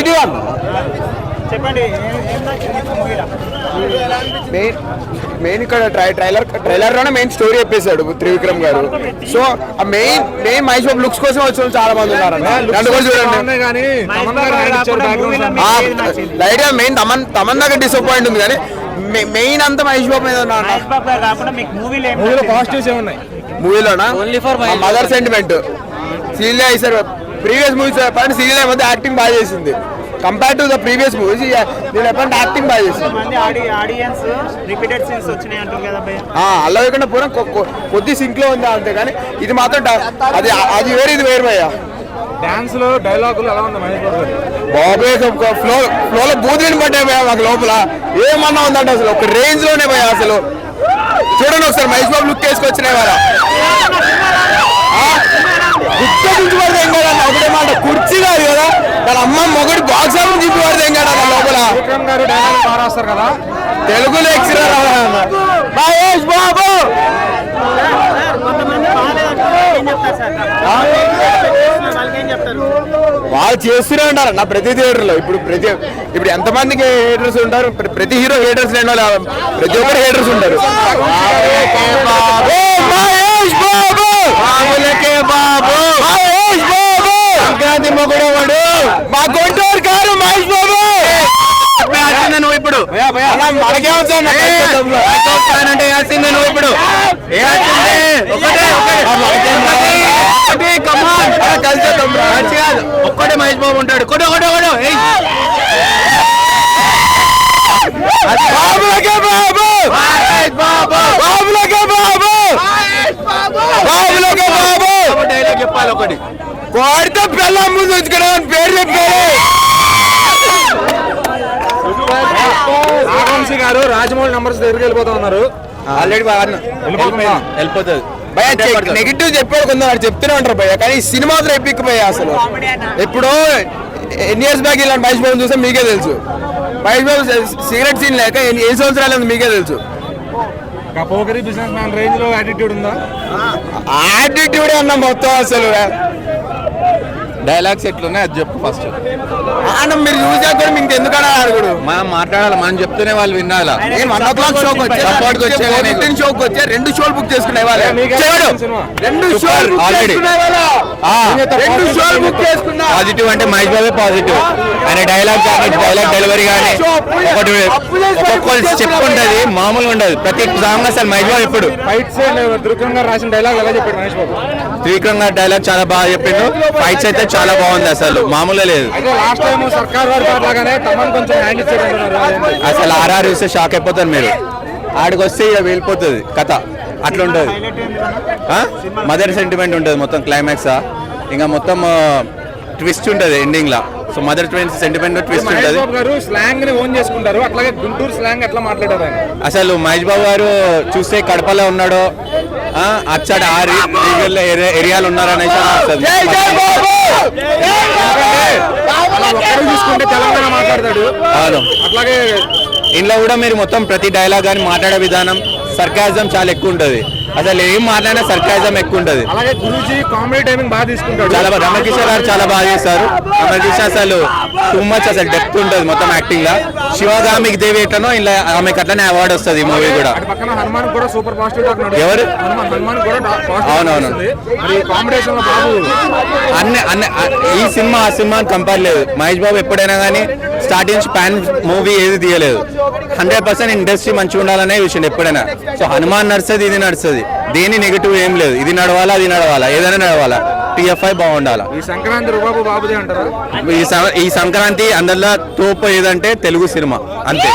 Positive అన్న. చెప్పండి main ఇక్కడ ట్రైలర్ లోనే మెయిన్ స్టోరీ చెప్పేశాడు త్రివిక్రమ్ గారు. సో ఆ మెయిన్ మహేష్ బాబు లుక్స్ కోసం వచ్చిన చాలా మంది ఉన్నారు. లైట్ గా మెయిన్ తమన్ దగ్గర డిసప్పాయింట్ ఉంది కానీ మెయిన్ అంతా మహేష్ బాబు మీద మూవీలోనా మదర్ సెంటిమెంట్ సీరియల్ అయ్యారు. ప్రీవియస్ మూవీస్ చెప్పండి సీరియల్ ఏమైతే యాక్టింగ్ బాగా చేసింది compare to the previous movies. నేను ఎప్పుడంటే యాక్టింగ్ బాగా చేసింది. అలా లేకుండా పూరా కొద్ది సింక్ లో ఉంది అంతే కానీ ఇది మాత్రం అది వేరు ఇది వేరు భయ్యా. డాన్స్ లో డైలాగులు ఎలా ఉంది మహేష్ బాబు? బాబు ఫ్లోలో బూతులు పడ్డాయి భయ్యా మాకు లోపల. ఏమన్నా ఉందంటే అసలు ఒక రేంజ్ లోనే భయ్యా. అసలు చూడండి ఒకసారి మహేష్ బాబు లుక్ వేసుకొచ్చినాయి వాళ్ళ గుర్తించబడితే ఏం కాదు అన్న. ఒకటే మాట కుర్చీ కాదు కదా వాళ్ళ అమ్మ మొగడి బాక్స్ ఆఫీస్ చూపించబడితే ఏం కాదు లోపల. విక్రమ్ గారు డైలాగ్ బాగా రాస్తారు కదా తెలుగులో ఎక్స్ట్రా మహేష్ బాబు వాళ్ళు చేస్తూనే ఉంటారు నా ప్రతి థియేటర్లో. ఇప్పుడు ఎంతమందికి హేటర్స్ ఉంటారు? ప్రతి హీరో హేటర్స్ లేని వాళ్ళు ప్రతి ఒక్కరు హేటర్స్ ఉంటారు. మహేష్ బాబు బాబులకే బాబు మహేష్ బాబు సంక్రాంతి మొగుడు వాడు మా గుంటూరు కారు మహేష్ బాబు. నువ్వు ఇప్పుడు మనకేమవుతానంటే వేసింది నువ్వు ఇప్పుడు ఒక్కటే మహేష్ బాబు ఉంటాడు. బాబులకే బాబు బాబులకే బాబు బాబులకే బాబు డైలాగ్ చెప్పాలి ఒకటి. కోడితో పిల్ల ముందు ఉంచుకోవడం పేరు చెప్పారు. నాగవంశీ గారు రాజమౌళి నంబర్స్ దగ్గరికి వెళ్ళిపోతా ఉన్నారు. ఆల్రెడీ వెళ్ళిపోతుంది భయ. నెగిటివ్ చెప్పాడు కొందరు చెప్తూనే ఉంటారు భయ్య కానీ ఈ సినిమా మాత్రం ఎపిక్ భయ్య. అసలు ఎప్పుడో ఎన్ని ఇయర్స్ బ్యాక్ ఇలాంటి మహేష్ బాబు చూస్తే మీకే తెలుసు. మహేష్ బాబు సిగరెట్ సీన్ లేక ఎన్ని సంవత్సరాలు ఉంది మీకే తెలుసు. పోకరి బిజినెస్ మ్యాన్ రేంజ్ లో యాటిట్యూడ్ ఉందా? యాటిట్యూడ్ అన్న మొత్తం అసలు. డైలాగ్స్ ఎట్లున్నాయి అది చెప్పు ఫస్ట్. అన్న మీరు చూసా కూడా మీకు ఎందుకన్నా అడుగుడు. మనం మాట్లాడాలి, మనం చెప్తూనే వాళ్ళు వినాలా. 1 o'clock షోకి వచ్చే 2 షోలు బుక్ చేసుకునే వాళ్ళే. 2 షోలు ఆల్రెడీ బుక్ చేసుకున్నా. పాజిటివ్ అంటే మహేష్ బాబే పాజిటివ్. ఆయన డైలాగ్ డెలివరీ కానీ ఒక్కొక్క స్టెప్ ఉంటుంది, మామూలుగా ఉండదు. ప్రతి సాంగ్ అసలు మహేష్ బాబు ఎప్పుడు త్రివిక్రమ్ గారు రాసిన డైలాగ్ ఎలా చెప్పాడు మహేష్ బాబు? త్రివిక్రమ్ గారు డైలాగ్ చాలా బాగా చెప్పిండు. ఫైట్స్ అయితే చాలా బాగుంది, అసలు మామూలుగా లేదు. లాస్ట్ టైం సర్కార్ వారి లాగానే తమన్ కొంచెం హ్యాండ్ ఇచ్చారు. అసలు ఆర్ఆర్ చూస్తే షాక్ అయిపోతారు మీరు. ఆడికి వస్తే ఇక వెళ్ళిపోతుంది కథ, అట్లా ఉంటుంది. మదర్ సెంటిమెంట్ ఉంటుంది మొత్తం క్లైమాక్స్. ఇంకా మొత్తం ట్విస్ట్ ఉంటుంది ఎండింగ్ లా. సో మదర్ సెంటిమెంట్ ట్విస్ట్ ఉంటుంది. స్లాంగ్ ని ఓన్ చేసుకుంటారు. అట్లాగే గుంటూరు స్లాంగ్ ఎట్లా మాట్లాడారు అసలు మహేష్ బాబు గారు చూస్తే కడపలో ఉన్నాడో అచ్చట ఏరియాలు ఉన్నారనేసి చూసుకుంటే తెలంగాణ మాట్లాడతాడు. అవును, అట్లాగే ఇంట్లో కూడా మీరు మొత్తం ప్రతి డైలాగ్ కానీ మాట్లాడే విధానం సర్కాజం చాలా ఎక్కువ ఉంటుంది. అసలు ఏం మాట్లాడినా సర్కాజం ఎక్కువ ఉంటుంది. అలాగే గురూజీ కామెడీ టైమింగ్ బాగా తీసుకుంటాడు. చాలా బాగా రమకిషోర్ గారు చాలా బాగా చేస్తారు. రమకిషోర్ అసలు టూ మచ్, అసలు డెప్త్ ఉంటుంది మొత్తం యాక్టింగ్ లా. శివగామికి దేవి ఎట్లనో ఇలా ఆమెకి అట్లనే అవార్డు వస్తుంది మూవీ కూడా. హనుమాన్ కూడా సూపర్ పాజిటివ్. ఎవరు? హనుమాన్ కూడా అవునవును. కాంబినేషన్ లో బాబు అన్ని ఈ సినిమా ఆ సినిమాని కంపేర్ లేదు. మహేష్ బాబు ఎప్పుడైనా కానీ స్టార్టింగ్ నుంచి ప్యాన్ మూవీ ఏది తీయలేదు. 100% ఇండస్ట్రీ మంచిగా ఉండాలనే విషయం ఎప్పుడైనా. సో హనుమాన్ నడుస్తుంది, ఇది నడుస్తుంది. దేని నెగిటివ్ ఏం లేదు. ఇది నడవాలా, అది నడవాలా, ఏదైనా నడవాలా. TFI బాగుండాలా. ఈ సంక్రాంతి రుబాబు బాబుదే అంటారా? ఈ సంక్రాంతి అందరిలో తోపు ఏదంటే తెలుగు సినిమా అంతే.